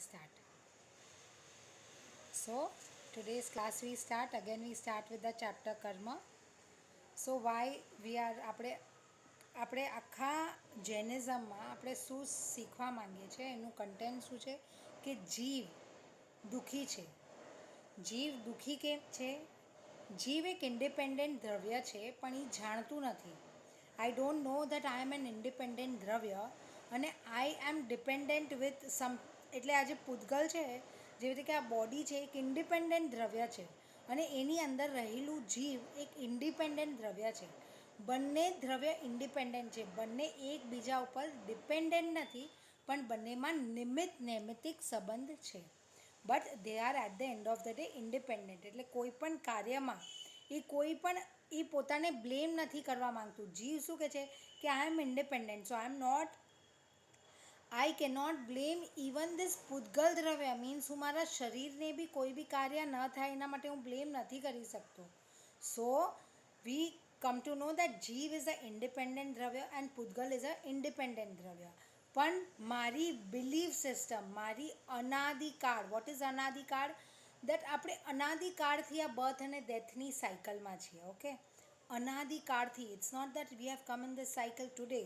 start. So today's class we start again. We start with the chapter karma. So why we are આપણે આખા જૈનિઝમમાં આપણે શું શીખવા માંગીએ છીએ એનું કન્ટેન્ટ શું છે કે જીવ દુઃખી છે. જીવ દુઃખી કેમ છે? જીવ એક ઇન્ડિપેન્ડન્ટ દ્રવ્ય છે પણ એ જાણતું નથી. I don't know that I am an independent દ્રવ્ય અને આઈ એમ ડિપેન્ડન્ટ વિથ સમ. એટલે આ જે પૂતગલ છે, જેવી રીતે કે આ બોડી છે એક ઇન્ડિપેન્ડન્ટ દ્રવ્ય છે અને એની અંદર રહેલું જીવ એક ઇન્ડિપેન્ડન્ટ દ્રવ્ય છે. બંને દ્રવ્ય ઇન્ડિપેન્ડન્ટ છે, બંને એકબીજા ઉપર ડિપેન્ડન્ટ નથી, પણ બંનેમાં નૈમિત્તિક સંબંધ છે. But they are at the end of the day independent. એટલે કોઈ પણ કાર્યમાં એ પોતાને બ્લેમ નથી કરવા માંગતું. જીવ શું કહે છે કે I am independent, so I cannot blame even this પૂતગલ દ્રવ્ય. મીન્સ હું મારા શરીરને બી કોઈ બી કાર્ય ન થાય એના માટે હું બ્લેમ નથી કરી શકતો. So we come to know that જીવ ઇઝ અ ઇન્ડિપેન્ડન્ટ દ્રવ્ય એન્ડ પૂતગલ ઇઝ અ ઇન્ડિપેન્ડન્ટ દ્રવ્ય. પણ મારી બિલીફ સિસ્ટમ, મારી અનાદિકાળ, વોટ ઇઝ અનાદિકાળ? દેટ આપણે અનાદિકાળથી આ બર્થ અને ડેથની સાયકલમાં છીએ. ઓકે, અનાદિકાળથી. It's not that we have come in this cycle today,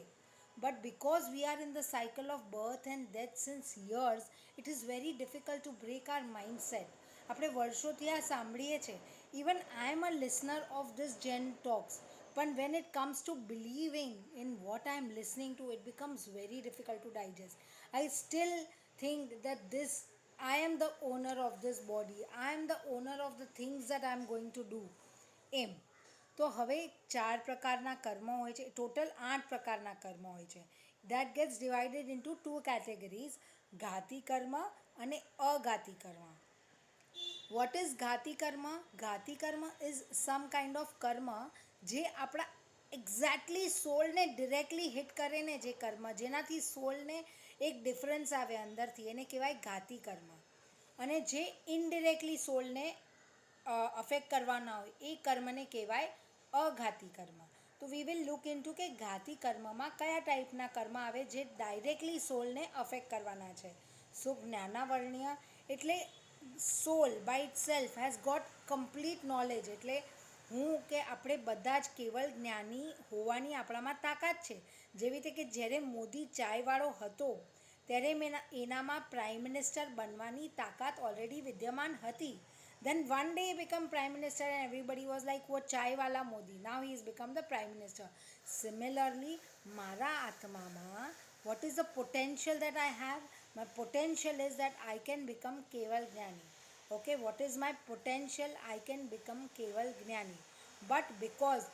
but because we are in the cycle of birth and death since years, it is very difficult to break our mindset. આપણે વર્ષોથી આ સાંભળીએ છીએ. Even I am a listener of this Jain talks, પણ when it comes to believing in what I am listening to, it becomes very difficult to digest. I still think that I am the owner of this body, I am the owner of the things that I am going to do. એમ. તો હવે 4 પ્રકારના કર્મ હોય છે, total 8 પ્રકારના કર્મ હોય છે. That gets divided into 2 categories, ઘાતી કર્મ અને અઘાતી કર્મ. વોટ ઇઝ ઘાતી કર્મ? ઘાતી કર્મ ઇઝ સમ કાઇન્ડ ઓફ કર્મ જે આપણા એક્ઝેક્ટલી સોલને ડિરેક્ટલી હિટ કરે ને, જે કર્મ જેનાથી સોલને એક ડિફરન્સ આવે અંદરથી, એને કહેવાય ઘાતી કર્મ. અને જે ઇનડિરેક્ટલી સોલને અફેક્ટ કરવાના હોય એ કર્મને કહેવાય અઘાતી કર્મ. તો વી વિલ લુક ઇન્ટુ કે ઘાતી કર્મમાં કયા ટાઈપના કર્મ આવે જે ડાયરેક્ટલી સોલને અફેક્ટ કરવાના છે. સો જ્ઞાનાવર્ણ્ય એટલે soul by it self has got complete knowledge. એટલે હું કે આપણે બધા જ કેવલ જ્ઞાની હોવાની આપણામાં તાકાત છે. જેવી રીતે કે જ્યારે મોદી ચાયવાળો હતો ત્યારે એનામાં પ્રાઇમ મિનિસ્ટર બનવાની તાકાત ઓલરેડી વિદ્યમાન હતી. Then one day he became prime minister and everybody was like, वो चाय वाला Modi. Now he has become the prime minister. Similarly, मारा आत्मामा, what is the potential that I have? My potential is that I can become केवल ज्ञानी. Okay, what is my potential? I can become केवल ज्ञानी. But because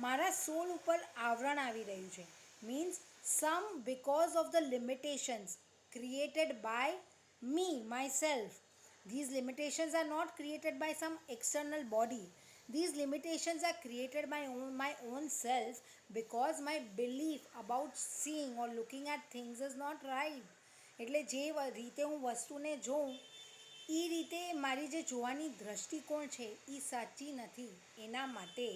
મારા સોલ ઉપર આવરણ આવી રહ્યું છે, means some because of the limitations created by me, myself. These limitations are not created by some external body. These limitations are created by my own self because my belief about seeing or looking at things is not right. એટલે જે રીતે હું વસ્તુને જોઉં એ રીતે મારી જે જોવાની દૃષ્ટિકોણ છે એ સાચી નથી. એના માટે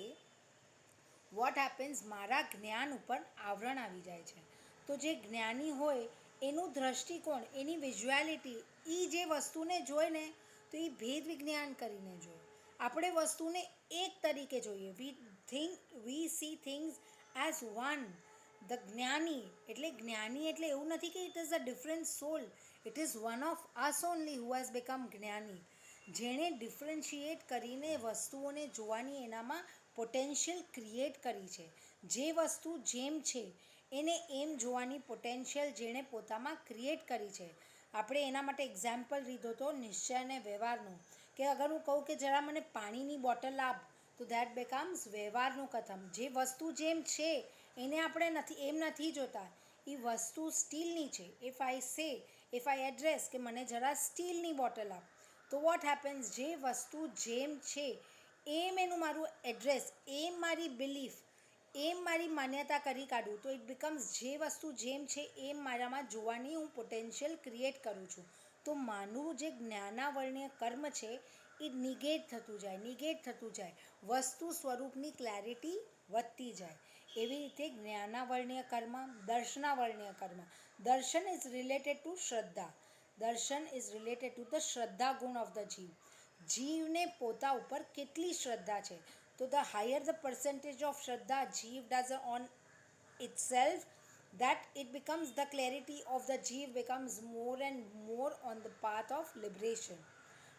વોટ હેપન્સ, મારા જ્ઞાન ઉપર આવરણ આવી જાય છે. તો જે જ્ઞાની હોય એનું દ્રષ્ટિકોણ, એની વિઝ્યુઆલિટી, એ જે વસ્તુને જોઈ ને તો એ ભેદ વિજ્ઞાન કરીને જોઈએ. આપણે વસ્તુને એક તરીકે જોઈએ. We see things as one. The જ્ઞાની એટલે એવું નથી કે it is a different soul. It is one of us only who has become જ્ઞાની. જેણે ડિફરન્શિએટ કરીને વસ્તુઓને જોવાની એનામાં પોટેન્શિયલ ક્રિએટ કરી છે. જે વસ્તુ જેમ છે એને એમ જોવાની પોટેન્શિયલ જેણે પોતામાં ક્રિએટ કરી છે. આપણે એના માટે એક્ઝામ્પલ લીધો હતો નિશ્ચય અને વ્યવહારનું, કે અગર હું કહું કે જરા મને પાણીની બોટલ આપ, તો દેટ બીકમ્સ વ્યવહારનું કથમ. જે વસ્તુ જેમ છે એને આપણે એમ નથી જોતા. એ વસ્તુ સ્ટીલની છે. ઇફ આઈ એડ્રેસ કે મને જરા સ્ટીલની બોટલ આપ, તો વોટ હેપન્સ, જે વસ્તુ જેમ છે એમ એનું મારું એડ્રેસ, એમ મારી બિલીફ, એમ મારી માન્યતા કરી કાઢું, તો ઇટ બીકમ્સ જે વસ્તુ જેમ છે એમ મારામાં જોવાની હું પોટેન્શિયલ ક્રિએટ કરું છું. તો માનું જે જ્ઞાનાવર્ણ્ય કર્મ છે એ નિગેટ થતું જાય, વસ્તુ સ્વરૂપની ક્લેરિટી વધતી જાય. એવી રીતે જ્ઞાનાવર્ણ્ય કર્મ, દર્શનાવર્ણ્ય કર્મ. દર્શન ઇઝ રિલેટેડ ટુ શ્રદ્ધા. દર્શન ઇઝ રિલેટેડ ટુ ધ શ્રદ્ધા ગુણ ઓફ ધ જીવ. જીવને પોતા ઉપર કેટલી શ્રદ્ધા છે. તો the higher the percentage of શ્રદ્ધા જીવ does on itself, that it becomes the clarity of the jeev becomes more and more on the path of liberation.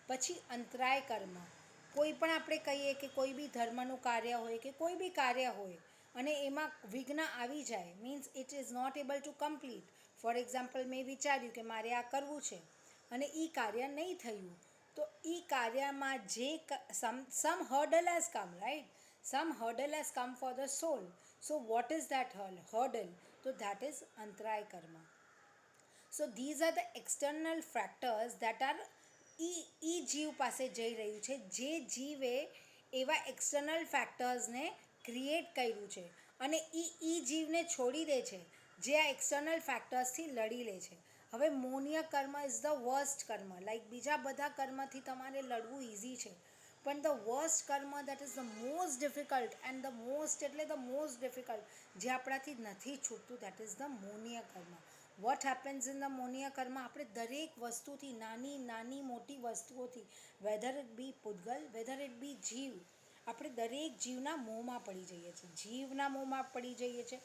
પછી અંતરાય કર્મ. કોઈ પણ આપણે કહીએ કે કોઈ બી ધર્મનું કાર્ય હોય કે કોઈ બી કાર્ય હોય અને એમાં વિઘ્ન આવી જાય, means it is not able to complete. For example, મેં વિચાર્યું કે મારે આ કરવું છે અને એ કાર્ય નહીં થયું, તો એ કાર્યમાં જે some hurdle has come, right? Some hurdle has come for the soul. So what is that hurdle? So that is antaraya karma. So these are the external factors that are ઈ જીવ પાસે જઈ રહ્યું છે, જે જીવે એવા એક્સટર્નલ ફેક્ટર્સને ક્રિએટ કર્યું છે અને ઈ જીવને છોડી દે છે જે આ એક્સટર્નલ ફેક્ટર્સથી લડી લે છે. હવે મોનિય કર્મ ઇઝ ધ વર્સ્ટ કર્મ. લાઈક બીજા બધા કર્મથી તમારે લડવું ઇઝી છે, પણ ધ વર્સ્ટ કર્મ that is the most difficult and the most એટલે ધ મોસ્ટ ડિફિકલ્ટ જે આપણાથી નથી છૂટતું, દેટ ઇઝ ધ મોનિય કર્મ. વોટ હેપન્સ ઇન ધ મોનિય કર્મ, આપણે દરેક વસ્તુથી, નાની નાની મોટી વસ્તુઓથી, વેધર ઇટ બી પૂતગલ, વેધર ઇટ બી જીવ, આપણે દરેક જીવના મોહમાં પડી જઈએ છીએ. જીવના મોહમાં પડી જઈએ છીએ,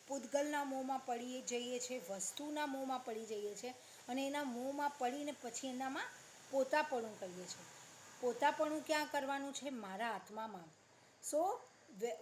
પૂતગલના મોહમાં પડી જઈએ છીએ, વસ્તુના મોહમાં પડી જઈએ છીએ અને એના મોહમાં પડીને પછી એનામાં પોતાપણું કરીએ છીએ. પોતાપણું ક્યાં કરવાનું છે? મારા આત્મામાં. સો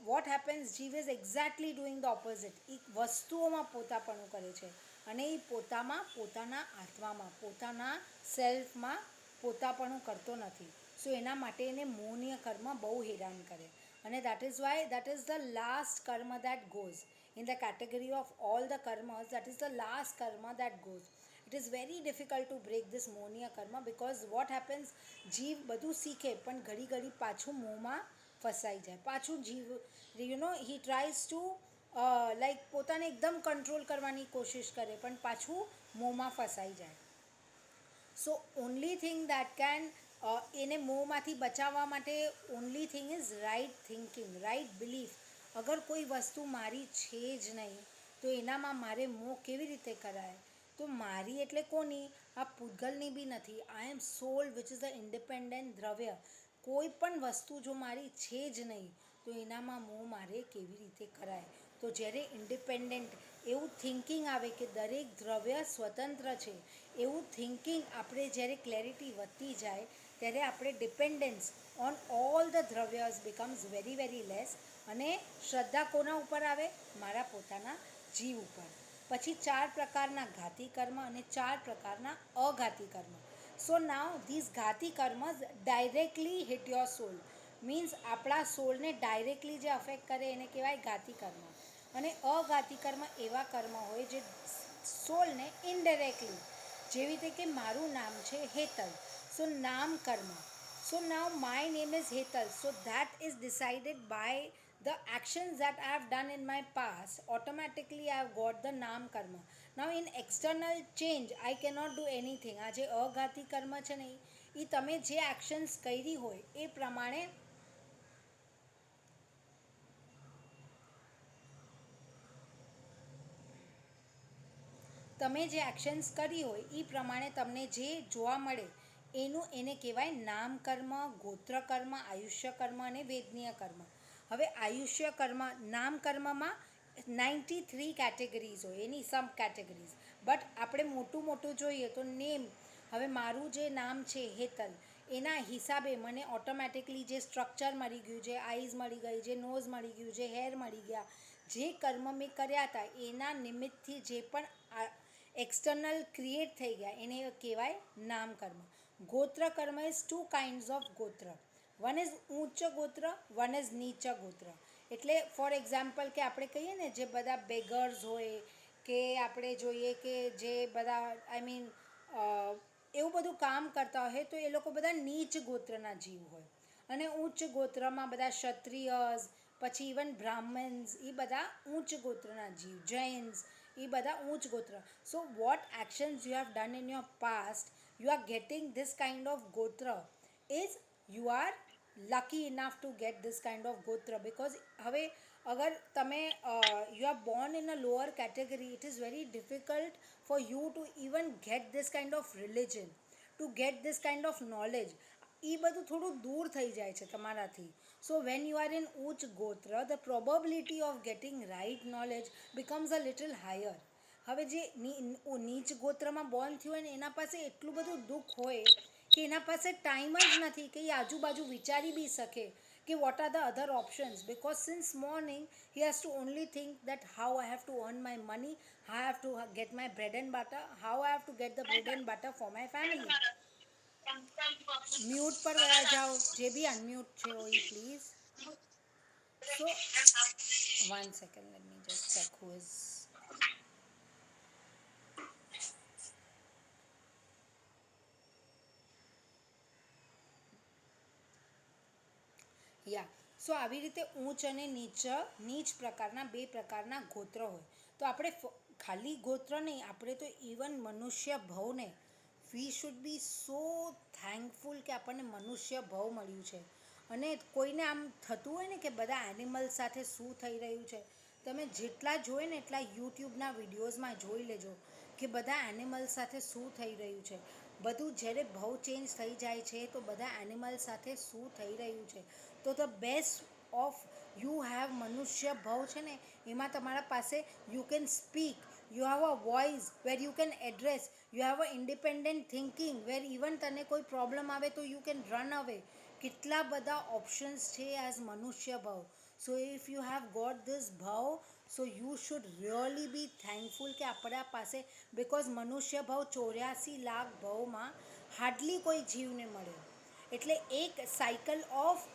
વોટ હેપન્સ, જીવ is exactly doing the opposite. એ વસ્તુઓમાં પોતાપણું કરે છે અને એ પોતામાં, પોતાના આત્મામાં, પોતાના સેલ્ફમાં પોતાપણું કરતો નથી. સો એના માટે એને મોહનીય કર્મ બહુ હેરાન કરે અને that is why that is the last કર્મ that goes in the category of all the karmas. That is the last karma that goes. It is very difficult to break this મોનિય કર્મ because what happens, જીવ બધું શીખે પણ ઘડી ઘડી પાછું મોંમાં ફસાઈ જાય. પાછું જીવ he tries to લાઈક પોતાને એકદમ કંટ્રોલ કરવાની કોશિશ કરે પણ પાછું મોંમાં ફસાઈ જાય. So only thing that can એને મોંમાંથી બચાવવા માટે only thing is right thinking, right belief. અગર કોઈ વસ્તુ મારી છે જ નહીં તો એનામાં મારે મોહ કેવી રીતે કરાય? તો મારી એટલે કોની? આ પૂતગલની બી નથી. આઈ એમ સોલ વિચ ઇઝ ધ ઇન્ડિપેન્ડન્ટ દ્રવ્ય. કોઈ પણ વસ્તુ જો મારી છે જ નહીં તો એનામાં મોહ મારે કેવી રીતે કરાય? તો જ્યારે ઇન્ડિપેન્ડન્ટ એવું થિંકિંગ આવે કે દરેક દ્રવ્ય સ્વતંત્ર છે, એવું થિંકિંગ આપણે જ્યારે ક્લેરિટી વધતી જાય ત્યારે આપણે ડિપેન્ડન્સ ઓન ઓલ ધ દ્રવ્યસ બિકમ્સ વેરી વેરી લેસ અને શ્રદ્ધા કોના ઉપર આવે? મારા પોતાના જીવ ઉપર. પછી 4 પ્રકારના ઘાતી કર્મ અને 4 પ્રકારના અઘાતી કર્મ. સો નાવ ધીસ ઘાતી કર્મસ directly hit your soul. Means આપણા સોલને ડાયરેક્ટલી જે અફેક્ટ કરે એને કહેવાય ઘાતી કર્મ. અને અઘાતી કર્મ એવા કર્મ હોય જે સોલને ઇનડાયરેક્ટલી, જેવી રીતે કે મારું નામ છે હેતલ, સો નામ કર્મ. So now my name is Hetal. So that is decided by the actions that I have done in my past. Automatically I have got the naam karma. Now in external change I cannot do anything. આ જે અઘાતી કર્મ છે ને એ તમે જે actions કરી હોય એ પ્રમાણે તમે જે એક્શન્સ કરી હોય એ પ્રમાણે તમને જે જોવા મળે એને કહેવાય નામ કર્મ, ગોત્ર કર્મ, આયુષ્ય કર્મ અને વેદનીય કર્મ. હવે આયુષ્ય કર્મ, નામ કર્મમાં 93 કેટેગરીઝ હોય, એની સબ કેટેગરીઝ. બટ આપણે મોટું જોઈએ તો નેમ, હવે મારું જે નામ છે હેતલ, એના હિસાબે મને ઓટોમેટિકલી જે સ્ટ્રક્ચર મળી ગયું, જે આઈઝ મળી ગઈ, જે નોઝ મળી ગયું, જે હેર મળી ગયા, જે કર્મ મેં કર્યા હતા એના નિમિત્તથી જે પણ એક્સટર્નલ ક્રિએટ થઈ ગયા એને કહેવાય નામ કર્મ. ગોત્ર કર્મ ઇઝ 2 કાઇન્ડ્સ ઓફ ગોત્ર. વન ઇઝ ઉચ્ચ ગોત્ર, વન ઇઝ નીચ ગોત્ર. એટલે ફોર એક્ઝામ્પલ કે આપણે કહીએ ને જે બધા બેગર્સ હોય કે આપણે જોઈએ કે જે બધા આઈ મીન એવું બધું કામ કરતા હોય તો એ લોકો બધા નીચ ગોત્રના જીવ હોય અને ઉચ્ચ ગોત્રમાં બધા ક્ષત્રિયસ, પછી ઇવન બ્રાહ્મન્સ, એ બધા ઉચ્ચ ગોત્રના જીવ, જૈન્સ, એ બધા ઉચ્ચ ગોત્ર. So what actions you have done in your past, you are getting this kind of gotra is you are lucky enough to get this kind of gotra because હવે અગર તમે you are born in a lower category, it is very difficult for you to even get this kind of religion, to get this kind of knowledge. એ બધું થોડું દૂર થઈ જાય છે તમારાથી. So when you are in ઉચ્ચ ગોત્ર, the probability of getting right knowledge becomes a little higher. હવે જે નીચ ગોત્રમાં બોર્ન થયું હોય ને એના પાસે એટલું બધું દુઃખ હોય કે એના પાસે ટાઈમ જ નથી કે એ આજુબાજુ વિચારી બી શકે કે what are the other options, because since morning he has to only think that how I have to earn my money, how I have to get my bread and butter, how I have to get the bread and butter for my family. Mute પર ગયા જાઓ, જે બી unmute છે હોય please. So 1 second, let me just check who is. યા સો આવી રીતે ઊંચ અને નીચ પ્રકારના બે પ્રકારના ગોત્ર હોય. તો આપણે ખાલી ગોત્ર નહીં, આપણે તો ઇવન મનુષ્ય ભવને we should be so thankful કે આપણને મનુષ્ય ભવ મળ્યું છે. અને કોઈને આમ થતું હોય ને કે બધા એનિમલ્સ સાથે શું થઈ રહ્યું છે, તમે જેટલા જોઈએ ને એટલા યુટ્યુબના વિડીયોઝમાં જોઈ લેજો કે બધા એનિમલ્સ સાથે શું થઈ રહ્યું છે. બધું જ્યારે ભવ ચેન્જ થઈ જાય છે તો બધા એનિમલ્સ સાથે શું થઈ રહ્યું છે. તો the best of you have મનુષ્ય ભવ છે ને, એમાં તમારા પાસે you can speak, you have a voice where you can address, you have a independent thinking where even તને કોઈ પ્રોબ્લેમ આવે તો યુ કેન રન અવે. કેટલા બધા ઓપ્શન્સ છે એઝ મનુષ્ય ભવ. So if you have got this ભવ, so you should really be thankful કે આપણા પાસે, બિકોઝ મનુષ્ય ભવ 84 લાખ ભવમાં હાર્ડલી કોઈ જીવને મળે. એટલે એક cycle of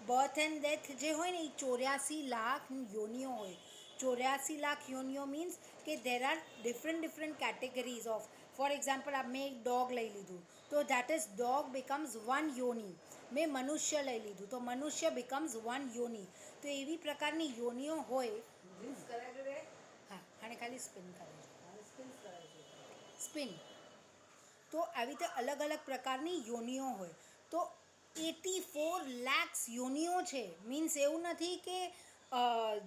birth and death જે હોય ને એ 84 લાખ યોનિઓ હોય. 84 લાખ યોનિઓ મીન્સ કે there are different categories of, for example મેં એક ડોગ લઈ લીધું તો that is dog becomes one યોની. મેં મનુષ્ય લઈ લીધું તો મનુષ્ય બિકમ્સ વન યોની. તો એવી પ્રકારની યોનિઓ હોય. હા, અને ખાલી સ્પિન કરે સ્પિન. તો આવી રીતે અલગ અલગ પ્રકારની યોનિઓ હોય. તો 84 લાખ યોનિઓ છે. મીન્સ એવું નથી કે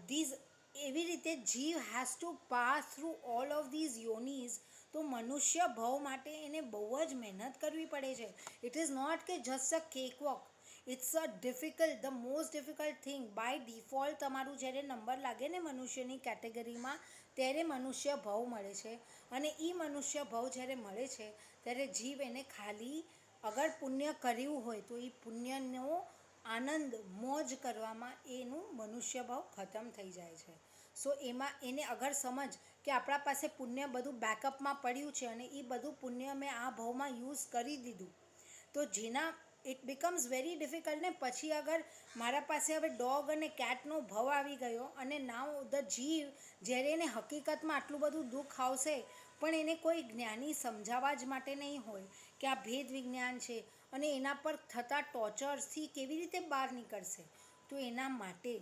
ધીઝ એવી રીતે જીવ has to pass through all of these યોનીઝ. તો મનુષ્ય ભવ માટે એને બહુ જ મહેનત કરવી પડે છે. ઇટ ઇઝ નોટ કે just a cake walk. It's a difficult, the most difficult thing. By default તમારું જ્યારે નંબર લાગે ને મનુષ્યની કેટેગરીમાં, ત્યારે મનુષ્ય ભવ મળે છે. અને એ મનુષ્ય ભવ જ્યારે મળે છે ત્યારે જીવ એને ખાલી અગર પુણ્ય કર્યું હોય તો એ પુણ્યનો આનંદ મોજ કરવામાં એનું મનુષ્ય ભાવ ખતમ થઈ જાય છે. સો એમાં એને અગર સમજ કે આપણા પાસે પુણ્ય બધું બેકઅપમાં પડ્યું છે અને એ બધું પુણ્ય મેં આ ભાવમાં યુઝ કરી દીધું, તો જેના ઇટ બિકમ્સ વેરી ડિફિકલ્ટ ને. પછી અગર મારા પાસે હવે ડોગ અને કેટનો ભવ આવી ગયો અને નાવ ધ જીવ જ્યારે એને હકીકતમાં આટલું બધું દુઃખ આવશે પણ એને કોઈ જ્ઞાની સમજાવવા જ માટે નહીં હોય કે આ ભેદ વિજ્ઞાન છે અને એના પર થતા ટોર્ચર્સથી કેવી રીતે બહાર નીકળશે. તો એના માટે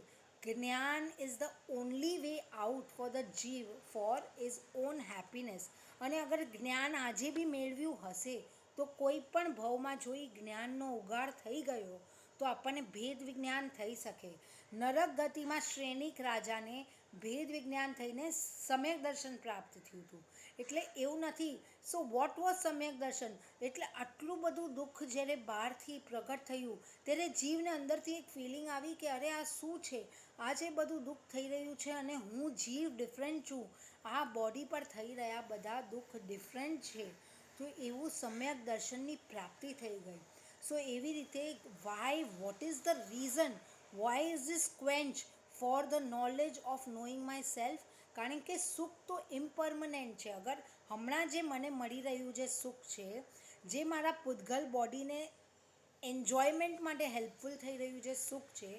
જ્ઞાન is the only way out for the જીવ ફોર ઇઝ ઓન હેપીનેસ. અને અગર જ્ઞાન આજે બી મેળવ્યું હશે તો કોઈ પણ ભવમાં જોઈ જ્ઞાનનો ઉગાડ થઈ ગયો તો આપણને ભેદ વિજ્ઞાન થઈ શકે. નરક ગતિમાં શ્રેણિક રાજાને ભેદ વિજ્ઞાન થઈને સમ્યક દર્શન પ્રાપ્ત થયું હતું. એટલે એવું નથી. સો વોટ વોઝ સમ્યક દર્શન? એટલે આટલું બધું દુઃખ જ્યારે બહારથી પ્રગટ થયું ત્યારે જીવને અંદરથી એક ફિલિંગ આવી કે અરે આ શું છે, આ જે બધું દુઃખ થઈ રહ્યું છે અને હું જીવ ડિફરન્ટ છું, આ બોડી પર થઈ રહ્યા બધા દુઃખ ડિફરન્ટ છે. તો એવું સમ્યક દર્શનની પ્રાપ્તિ થઈ ગઈ. સો એવી રીતે why, what is the reason, why is this quench for the knowledge of knowing my self? કારણ કે સુખ તો ઇમ્પર્મનન્ટ છે. અગર હમણાં જે મને મળી રહ્યું જે સુખ છે, જે મારા પૂતગલ બોડીને એન્જોયમેન્ટ માટે હેલ્પફુલ થઈ રહ્યું જે સુખ છે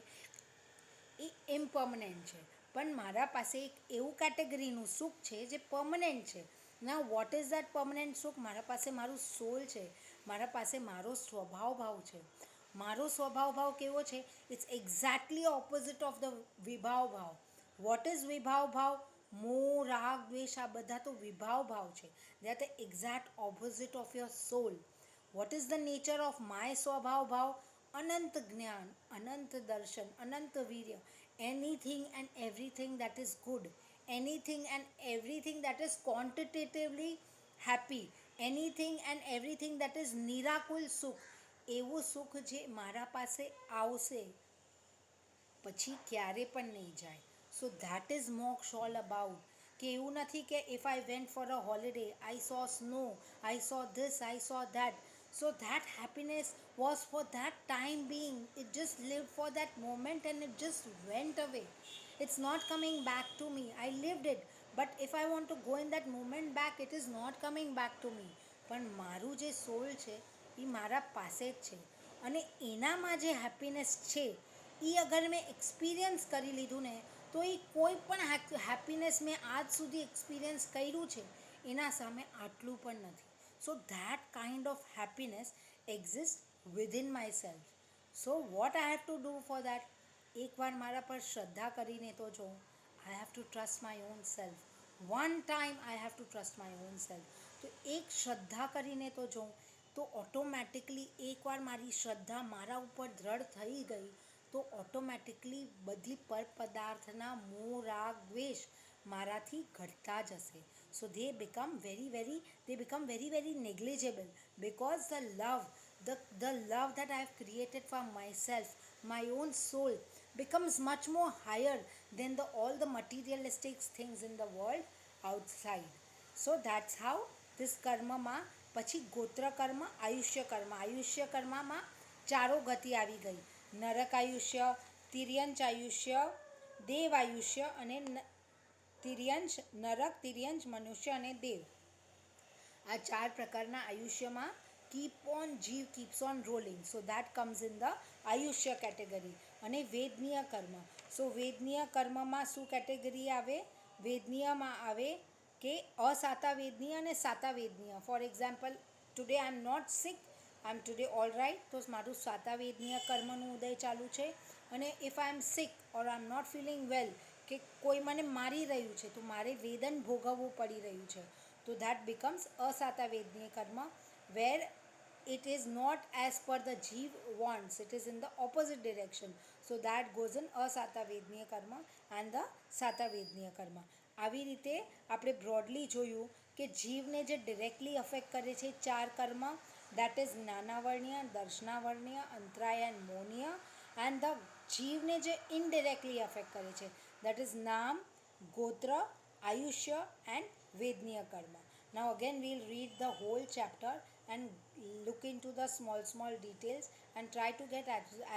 એ ઇમ્પર્મનન્ટ છે. પણ મારા પાસે એક એવું કેટેગરીનું સુખ છે જે પરમનન્ટ છે. ના વોટ ઇઝ દેટ પરમનન્ટ સુખ? મારા પાસે મારું સોલ છે, મારા પાસે મારો સ્વભાવ ભાવ છે. મારો સ્વભાવ ભાવ કેવો છે? It's exactly opposite of the વિભાવ ભાવ. વોટ ઇઝ વિભાવ ભાવ? મોહ, રાગ, દ્વેષ આ બધા તો વિભાવ ભાવ છે. They are the exact opposite of your soul. What is the nature of my સ્વભાવ ભાવ? અનંત જ્ઞાન, અનંત દર્શન, અનંત વીર્ય. anything and everything that is good, anything and everything that is quantitatively happy, anything and everything that is નિરાકુલ સુખ, એવું સુખ જે મારા પાસે આવશે પછી ક્યારે પણ નહીં જાય. So that is moksha all about. કે એવું નથી કે if I went for a holiday, I saw snow, I saw this, I saw that. So that happiness was for that time being. It just live for that moment and it just went away. It's not coming back to me. I lived it. But if I want to go in that moment back, it is not coming back to me. પણ મારું જે સોલ છે એ મારા પાસે જ છે. અને એનામાં જે હેપીનેસ છે એ અગર મેં એક્સપિરિયન્સ કરી લીધું ને, તો એ કોઈ પણ હેપીનેસ મેં આજ સુધી એક્સપિરિયન્સ કર્યું છે એના સામે આટલું પણ નથી. So that kind of happiness exist within my self. So what I have to do for that? એકવાર મારા પર શ્રદ્ધા કરીને તો જોઉં. આઈ have two trust my own self. One time I have two trust my own self. તો એક શ્રદ્ધા કરીને તો જોઉં, તો ઓટોમેટિકલી એકવાર મારી શ્રદ્ધા મારા ઉપર દ્રઢ થઈ ગઈ તો ઓટોમેટિકલી બધી પર પદાર્થના મોહ રાગ દ્વેષ મારાથી ઘટતા જશે. સો they become very very negligible, because the love that I have created for myself, my own soul, becomes much more higher than all the materialistic things in the world outside. So that's how this કર્મમાં પછી ગોત્ર કર્મ, આયુષ્ય કર્મમાં ચારો ગતિ આવી ગઈ. નરક આયુષ્ય, તિર્યંચ આયુષ્ય, દેવ આયુષ્ય અને તિર્યંચ, નરક, તિર્યંચ, મનુષ્ય અને દેવ. આ ચાર પ્રકારના આયુષ્યમાં જીવ keeps on rolling. So that comes in the આયુષ્ય કેટેગરી. અને વેદનીય કર્મ. સો વેદનીય કર્મમાં શું કેટેગરી આવે? વેદનીયમાં આવે કે અસાતા વેદનીય અને સાતા વેદનીય. For example, today I am not sick, I am today all right, તો મારું સાતા વેદનીય કર્મનું ઉદય ચાલુ છે. અને if I am sick or I am not feeling well, કે કોઈ મને મારી રહ્યું છે તો મારે વેદન ભોગવવું પડી રહ્યું છે, તો ધેટ બિકમ્સ અસાતા વેદનીય કર્મ, વેર it is not as per the jeev wants, it is in the opposite direction. So that goes in asata vedniya karma and the sata vedniya karma. આવી રીતે આપણે બ્રોડલી જોયું કે જીવને જે ડિરેક્ટલી અફેક્ટ કરે છે ચાર કર્મ, દેટ ઇઝ જ્ઞાનાવર્ણ્ય, દર્શનાવર્ણ્ય, અંતરાય એન્ડ મોનીય. એન્ડ ધ જીવને જે ઇનડિરેક્ટલી અફેક્ટ કરે છે દેટ ઇઝ નામ, ગોત્ર, આયુષ્ય and vedniya karma. Now again we'll read the whole chapter and look into the small details and try to get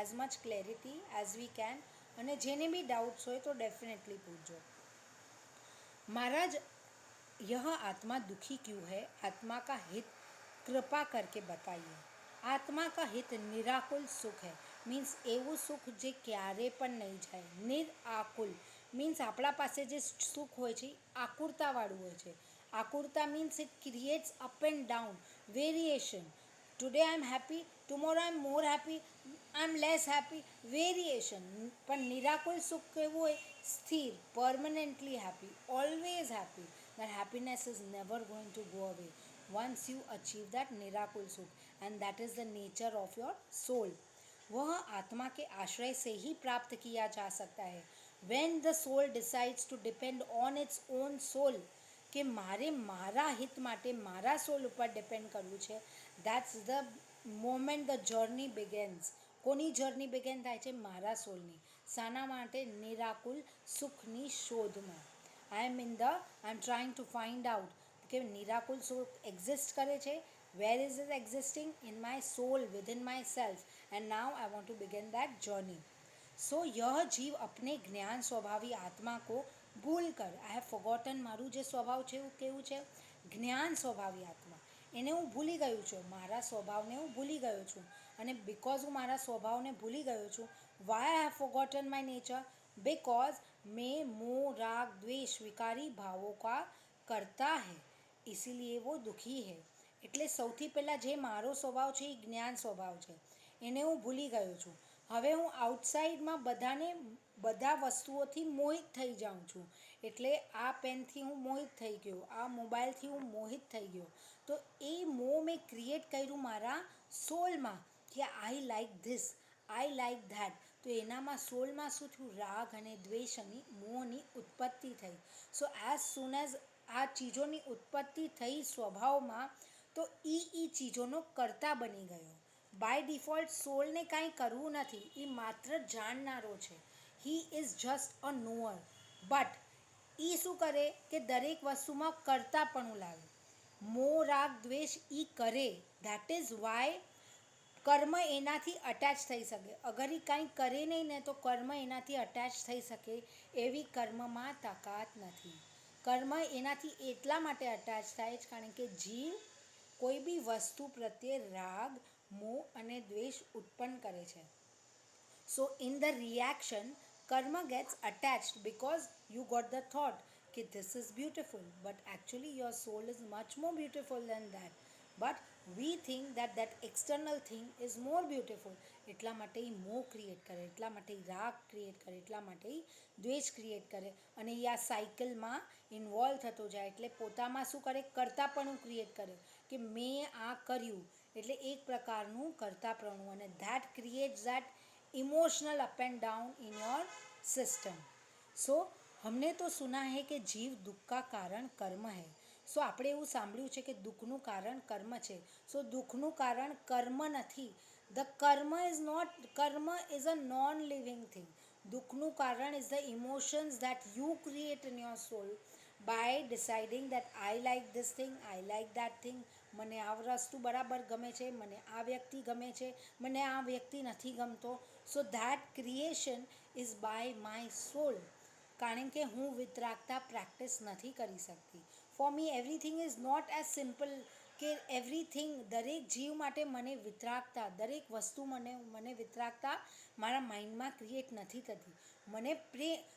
as much clarity as we can. અને જેને બી doubts હોય તો definitely પૂછજો. महाराज, यह आत्मा दुखी क्यों है? आत्मा का हित कृपा करके बताइए. आत्मा का हित निराकुल सुख है. मीन्स એવું સુખ જે ક્યારે પણ નહીં જાય. નિરાકુલ મીન્સ આપણા પાસે જે સુખ હોય છે આકુરતાવાળું હોય છે. આકુરતા means it creates up and down, variation. Today I am happy, tomorrow I am more happy, I am less happy, variation. પણ નિરાકુલ સુખ કેવું હોય? સ્થિર, permanently happy, always happy. That happiness is never going to go away once you achieve that निराकुल सुख, and that is the nature of your soul. वह आत्मा के आश्रय से ही प्राप्त किया जा सकता है. When the soul decides to depend on its own soul, કે મારે મારા હિત માટે મારા સોલ ઉપર ડિપેન્ડ કરવું છે, that's the moment the journey begins. કોની જર્ની બિગેન થાય છે? મારા સોલની. શાના માટે? નિરાકુલ સુખની શોધમાં. I am trying to find out કે નિરાકુલ સુખ એક્ઝિસ્ટ કરે છે. Where is it existing? In my soul, within my self. And now I want to begin that journey. So यह जीव अपने ज्ञान स्वभावी आत्मा को ભૂલ કર. આઈ હેવ ફોગોટન મારું જે સ્વભાવ છે એવું કેવું છે? જ્ઞાન સ્વભાવી આત્મા. એને હું ભૂલી ગયું છું, મારા સ્વભાવને હું ભૂલી ગયો છું. અને બિકોઝ હું મારા સ્વભાવને ભૂલી ગયો છું, why I have forgotten my nature? Because मैं मोह राग द्वेष विकारी भावों का करता है, इसीलिए वो दुखी है. એટલે સૌથી પહેલાં જે મારો સ્વભાવ છે એ જ્ઞાન સ્વભાવ છે, એને હું ભૂલી ગયો છું. હવે હું આઉટસાઇડમાં બધા વસ્તુઓથી મોહિત થઈ જાઉં છું. એટલે આ પેનથી હું મોહિત થઈ ગયો, આ મોબાઈલથી હું મોહિત થઈ ગયો. તો એ મોહ મેં ક્રિએટ કર્યું મારા સોલમાં કે I like this, I like that. તો તો એનામાં સોલમાં શું થયું, રાગ અને દ્વેષ અને મોહની ઉત્પત્તિ થઈ. સો એઝ સૂન એઝ આ ચીજોની ઉત્પત્તિ થઈ સ્વભાવમાં, તો એ ચીજોનો કર્તા બની ગયો. બાય ડિફોલ્ટ સોલને કાંઈ કરવું નથી, એ માત્ર જાણનારો છે. He is just a knower. But એ શું કરે કે દરેક વસ્તુમાં કર્તાપણું લાવે. મોહ રાગ દ્વેષ એ કરે, દેટ ઇઝ વાય કર્મ એનાથી અટેચ થઈ શકે. અગર એ કાંઈ કરે નહીં ને તો કર્મ એનાથી અટેચ થઈ શકે એવી કર્મમાં તાકાત નથી. કર્મ એનાથી એટલા માટે અટેચ થાય જ કારણ કે જીવ કોઈ બી વસ્તુ પ્રત્યે રાગ, મોહ અને દ્વેષ ઉત્પન્ન કરે છે. So in the reaction, karma gets attached because you got the thought that this is beautiful, but actually your soul is much more beautiful than that. But we think that that external thing is more beautiful. એટલા માટે એ મોહ create કરે, એટલા માટે એ રાગ create કરે, એટલા માટે એ દ્વેષ ક્રિએટ કરે અને એ આ સાયકલમાં ઇન્વોલ્વ થતો જાય. એટલે પોતામાં શું કરે, કર્તાપણું ક્રિએટ કરે કે મેં આ કર્યું, એટલે એક પ્રકારનું કર્તાપણું, અને that creates that emotional up and down in your system. So हमने तो सुना है कि जीव दुख का कारण कर्म है. સો આપણે એવું સાંભળ્યું છે કે દુઃખનું કારણ કર્મ છે. સો દુઃખનું કારણ કર્મ નથી. ધ કર્મ is a non living thing. દુઃખનું કારણ is the emotions that you create in your soul by deciding that I like this thing, I like that thing. મને આ વસ્તુ બરાબર ગમે છે, મને આ વ્યક્તિ ગમે છે, મને આ વ્યક્તિ નથી ગમતો. So that creation is by my soul. કારણ કે હું વિતરાગતા પ્રેક્ટિસ નથી કરી શકતી. For me everything is not as simple કે એવરીથિંગ, દરેક જીવ માટે મને વિતરાગતા, દરેક વસ્તુ મને વિતરાગતા મારા માઇન્ડમાં ક્રિએટ નથી થતી. મને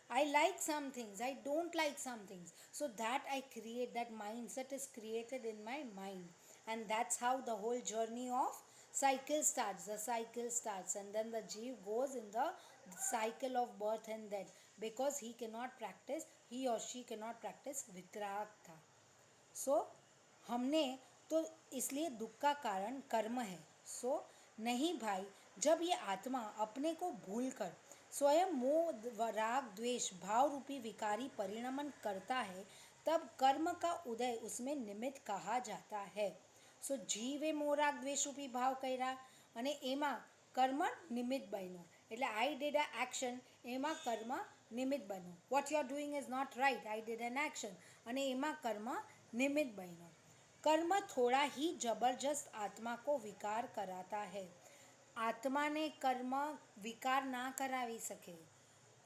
I like some things, I don't like some things. So that I create, that mindset is created in my mind. And that's how the whole journey of cycle starts. The cycle starts and then the jeev goes in the cycle of birth and death because he or she cannot practice vitragta. So हमने तो इसलिए दुख का कारण कर्म है. सो नहीं भाई, जब ये आत्मा अपने को भूल कर स्वयं मोह राग द्वेष भाव रूपी विकारी परिणमन करता है, तब कर्म का उदय उसमें निमित्त कहा जाता है. સો જીવે મોહ રાગ દ્વેષ રૂપી ભાવ કર્યા અને એમાં કર્મ નિમિત્ત બન્યું. એટલે આઈ ડીડ અ એક્શન, એમાં કર્મ નિમિત્ત બન્યું. What you are doing is not right, I did an action, અને એમાં કર્મ નિમિત્ત બન્યું. કર્મ થોડા ही जबरदस्त आत्मा को विकार कराता है. આત્માને કર્મ વિકાર ના કરાવી શકે.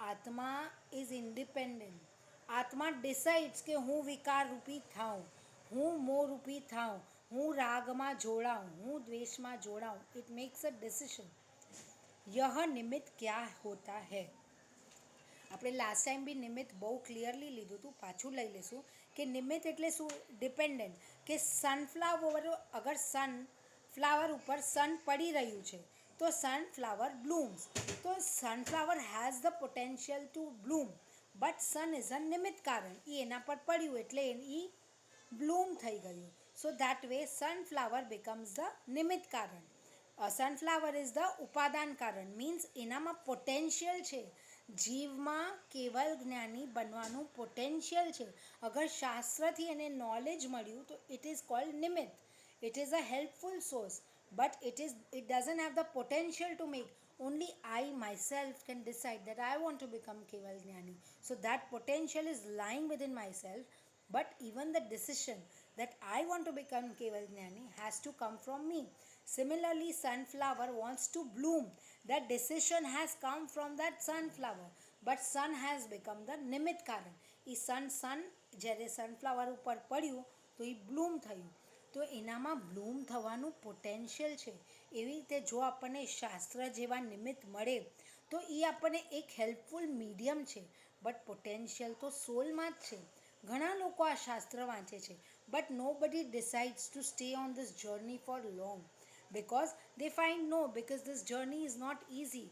આત્મા ઇઝ ઇન્ડિપેન્ડન્ટ. આત્મા ડિસાઇડ્સ કે હું વિકાર રૂપી થાઉં, હું મોહ રૂપી થાઉં, હું રાગમાં જોડાઉં, હું દ્વેષમાં જોડાઉં. It makes a decision. यह નિમિત્ત क्या होता है. આપણે લાસ્ટ ટાઈમ બી નિમિત્ત બહુ ક્લિયરલી લીધું હતું, પાછું લઈ લઈશું કે નિમિત્ત એટલે શું, ડિપેન્ડન્ટ. કે સનફ્લાવર, અગર સનફ્લાવર ઉપર સન પડી રહ્યું છે તો સનફ્લાવર બ્લૂમ્સ. તો sunflower has the potential to bloom, but sun is a નિમિત્ત કારણ. એ એના પર પડ્યું એટલે એ બ્લૂમ થઈ ગયું. So that way sunflower becomes the નિમિત્ત કારણ. સનફ્લાવર ઇઝ ધ ઉપાદાન કારણ. મીન્સ એનામાં પોટેન્શિયલ છે. જીવમાં કેવલ જ્ઞાની બનવાનું પોટેન્શિયલ છે. અગર શાસ્ત્રથી એને નોલેજ મળ્યું તો ઇટ ઇઝ કોલ્ડ નિમિત્ત. It is a helpful source, but it doesn't have the potential to make. Only I myself can decide that I want to become keval jnani. So that potential is lying within myself, but even the decision that I want to become keval jnani has to come from me. Similarly, sunflower wants to bloom. That decision has come from that sunflower, but sun has become the નિમિત્ત કારણ. એ sun જ્યારે sunflower ઉપર પડ્યું તો એ Bloom થયું. તો એનામાં Bloom થવાનું પોટેન્શિયલ છે. એવી રીતે જો આપણને શાસ્ત્ર જેવા નિમિત્ત મળે તો એ આપણને એક હેલ્પફુલ મીડિયમ છે, બટ પોટેન્શિયલ તો સોલમાં જ છે. ઘણા લોકો આ શાસ્ત્ર વાંચે છે, બટ નો બડી ડિસાઇડ્સ to stay on this journey four long because they find no, because this journey is not easy.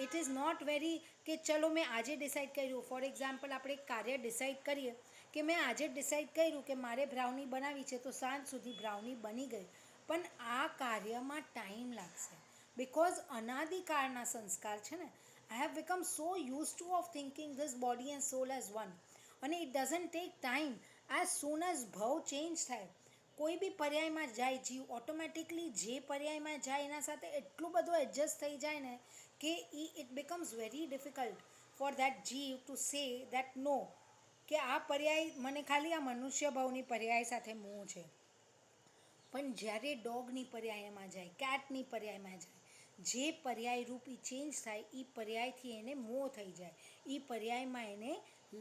It is not very કે ચલો મેં આજે ડિસાઇડ કર્યું. ફોર એક્ઝામ્પલ આપણે એક કાર્ય ડિસાઇડ કરીએ કે મેં આજે ડિસાઇડ કર્યું કે મારે બ્રાઉની બનાવી છે તો સાંજ સુધી બ્રાઉની બની ગઈ, પણ આ કાર્યમાં ટાઈમ લાગશે. બિકોઝ અનાદિકાળના સંસ્કાર છે ને, I have become so used to of thinking this body and soul as one. અને it doesn't take time. As soon as ભાવ ચેન્જ થાય, કોઈ બી પર્યાયમાં જાય જીવ ઓટોમેટિકલી જે પર્યાયમાં જાય એના સાથે એટલું બધું એડજસ્ટ થઈ જાય ને કે it becomes very difficult for that જીવ to say that no, કે આ પર્યાય મને ખાલી આ મનુષ્ય ભાવની પર્યાય સાથે મોહ છે. પણ જ્યારે ડોગની પર્યાયમાં જાય, કેટની પર્યાયમાં જાય, જે પર્યાય રૂપી ચેન્જ થાય એ પર્યાયથી એને મોહ થઈ જાય, એ પર્યાયમાં એને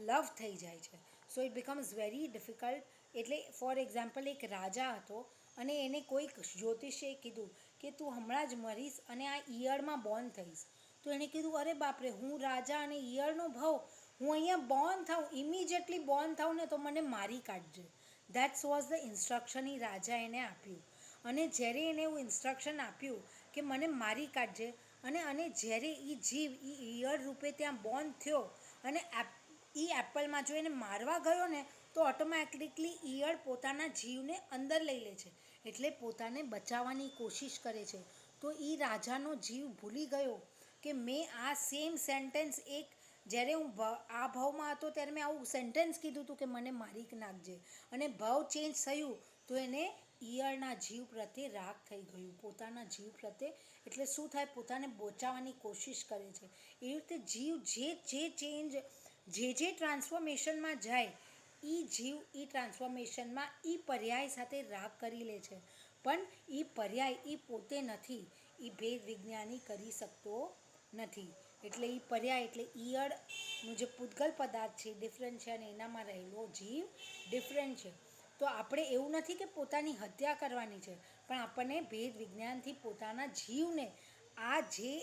લવ થઈ જાય છે. So it becomes very difficult. એટલે ફોર એક્ઝામ્પલ એક રાજા હતો અને એને કોઈક જ્યોતિષે કીધું કે તું હમણાં જ મરીશ અને આ ઈયળમાં બોર્ન થઈશ. તો એણે કીધું અરે બાપરે, હું રાજા અને ઈયળનો ભાવ, હું અહીંયા બોર્ન થાઉં, ઇમિજિએટલી બોર્ન થાઉં ને તો મને મારી કાઢજે. દેટ્સ વોઝ ધ ઇન્સ્ટ્રક્શન એ રાજા એને આપ્યું. અને જ્યારે એને એવું ઇન્સ્ટ્રક્શન આપ્યું કે મને મારી કાઢજે, અને જ્યારે એ જીવ એ ઈયળ રૂપે ત્યાં બોર્ન થયો અને એ એપલમાં જો એને મારવા ગયો ને તો ઓટોમેટિકલી ઈયળ પોતાના જીવને અંદર લઈ લે છે, એટલે પોતાને બચાવવાની કોશિશ કરે છે. તો એ રાજાનો જીવ ભૂલી ગયો કે મેં આ સેમ સેન્ટેન્સ એક, જ્યારે હું આ ભાવમાં હતો ત્યારે મેં આવું સેન્ટેન્સ કીધું હતું કે મને મારી નાખજે, અને ભાવ ચેન્જ થયું તો એને ઈયળના જીવ પ્રત્યે રાગ થઈ ગયું, પોતાના જીવ પ્રત્યે. એટલે શું થાય, પોતાને બચાવવાની કોશિશ કરે છે. એવી રીતે જીવ જે ચેન્જ, જે ટ્રાન્સફોર્મેશનમાં જાય એ જીવ એ ટ્રાન્સફોર્મેશનમાં એ પર્યાય સાથે રાગ કરી લે છે. પણ એ પર્યાય એ પોતે નથી, એ ભેદ વિજ્ઞાની કરી શકતો નથી. એટલે એ પર્યાય એટલે ઈયળનું જે પૂતગલ પદાર્થ છે ડિફરન્ટ છે અને એનામાં રહેલો જીવ ડિફરન્ટ છે. તો આપણે એવું નથી કે પોતાની હત્યા કરવાની છે, પણ આપણને ભેદ વિજ્ઞાનથી પોતાના જીવને આ જે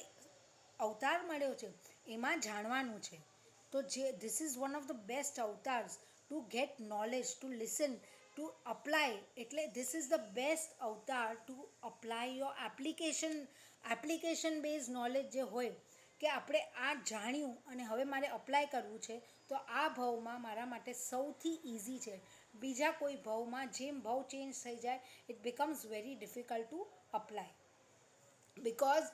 અવતાર મળ્યો છે એમાં જાણવાનું છે. તો જે this is one of the best avatars to get knowledge, to listen, to apply. એટલે this is the best avatar to apply your application base knowledge જે હોય કે આપણે આ જાણ્યું અને હવે મારે અપ્લાય કરવું છે, તો આ ભાવમાં મારા માટે સૌથી ઇઝી છે. બીજા કોઈ ભાવમાં જેમ ભાવ ચેન્જ થઈ જાય it becomes very difficult to apply. Because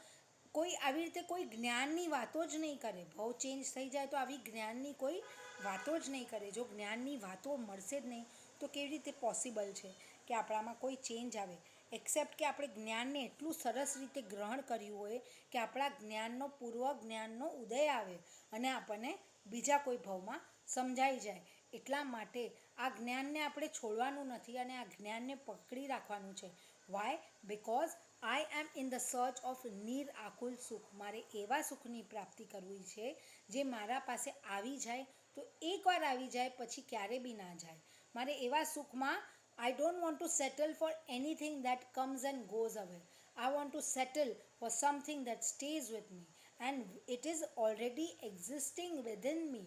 કોઈ આવી રીતે કોઈ જ્ઞાનની વાતો જ નહીં કરે. ભાવ ચેન્જ થઈ જાય તો આવી જ્ઞાનની કોઈ વાતો જ નહીં કરે. જો જ્ઞાનની વાતો મળશે જ નહીં તો કેવી રીતે પોસિબલ છે કે આપણામાં કોઈ ચેન્જ આવે. એક્સેપ્ટ કે આપણે જ્ઞાનને એટલું સરસ રીતે ગ્રહણ કર્યું હોય કે આપણા જ્ઞાનનો પૂર્વ જ્ઞાનનો ઉદય આવે અને આપણને બીજા કોઈ ભાવમાં સમજાઈ જાય. એટલા માટે આ જ્ઞાનને આપણે છોડવાનું નથી અને આ જ્ઞાનને પકડી રાખવાનું છે. Why? Because I am in the search of નીર આકુલ સુખ. મારે એવા સુખની પ્રાપ્તિ કરવી છે જે મારા પાસે આવી જાય તો એકવાર આવી જાય પછી ક્યારે બી ના જાય. મારે એવા સુખમાં I don't want to settle for anything that comes and goes away. I want to settle for something that stays with me and it is already existing within me.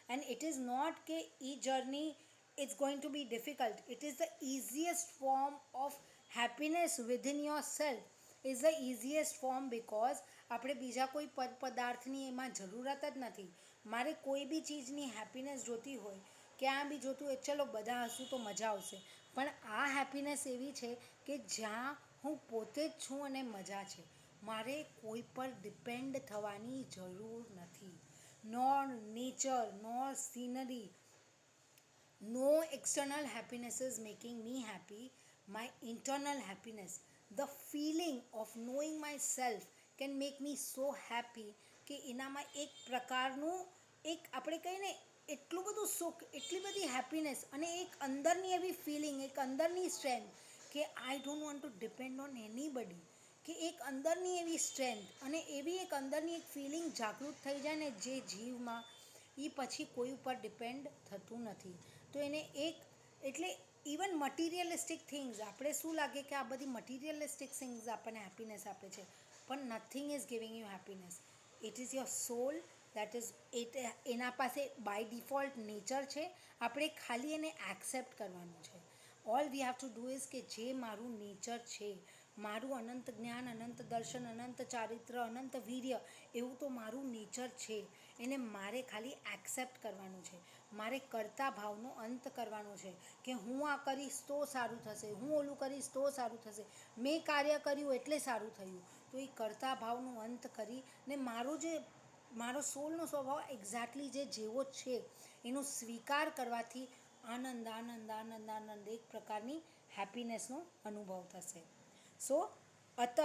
And it is not કે એ journey it's going to be difficult. It is the easiest form of happiness within yourself. Is the easiest form because આપણે બીજા કોઈ પદાર્થની એમાં જરૂરત જ નથી. મારે કોઈ બી ચીજની હેપીનેસ જોતી હોય, ક્યાં બી જોતું હોય, ચલો બધા હશું તો મજા આવશે. પણ આ હેપીનેસ એવી છે કે જ્યાં હું પોતે જ છું અને મજા છે. મારે કોઈ પર ડિપેન્ડ થવાની જરૂર નથી. Nor nature, nor scenery, no external happiness is making me happy. My internal happiness, the feeling of knowing myself can make me so happy કે એનામાં એક પ્રકારનું એક આપણે કહીએ ને એટલું બધું સુખ, એટલી બધી હેપીનેસ અને એક અંદરની એવી ફિલિંગ, એક અંદરની સ્ટ્રેન્થ કે I don't want to depend on anybody. કે એક અંદરની એવી સ્ટ્રેન્થ અને એવી એક અંદરની એક ફિલિંગ જાગૃત થઈ જાય ને જે જીવમાં, એ પછી કોઈ ઉપર ડિપેન્ડ થતું નથી. તો એને એક એટલે ઇવન મટીરિયલિસ્ટિક થિંગ્સ, આપણે શું લાગે કે આ બધી મટીરિયલિસ્ટિક થિંગ્સ આપણને હેપીનેસ આપે છે, પણ nothing is giving you happiness. It is your soul that is it. એના પાસે બાય ડિફોલ્ટ નેચર છે, આપણે ખાલી એને એક્સેપ્ટ કરવાનું છે. All V have to do is કે જે મારું નેચર છે, મારું અનંત જ્ઞાન, અનંત દર્શન, અનંત ચારિત્ર, અનંત વીર્ય, એવું તો મારું નેચર છે. એને મારે ખાલી એક્સેપ્ટ કરવાનું છે. મારે કરતા ભાવનો અંત કરવાનો છે કે હું આ કરીશ તો સારું થશે, હું ઓલું કરીશ તો સારું થશે, મેં કાર્ય કર્યું એટલે સારું થયું. તો એ કરતા ભાવનો અંત કરીને મારું જે મારો સોલનો સ્વભાવ એક્ઝેક્ટલી જેવો છે એનો સ્વીકાર કરવાથી આનંદ આનંદ આનંદ આનંદ એક પ્રકારની હેપીનેસનો અનુભવ થશે. સો અત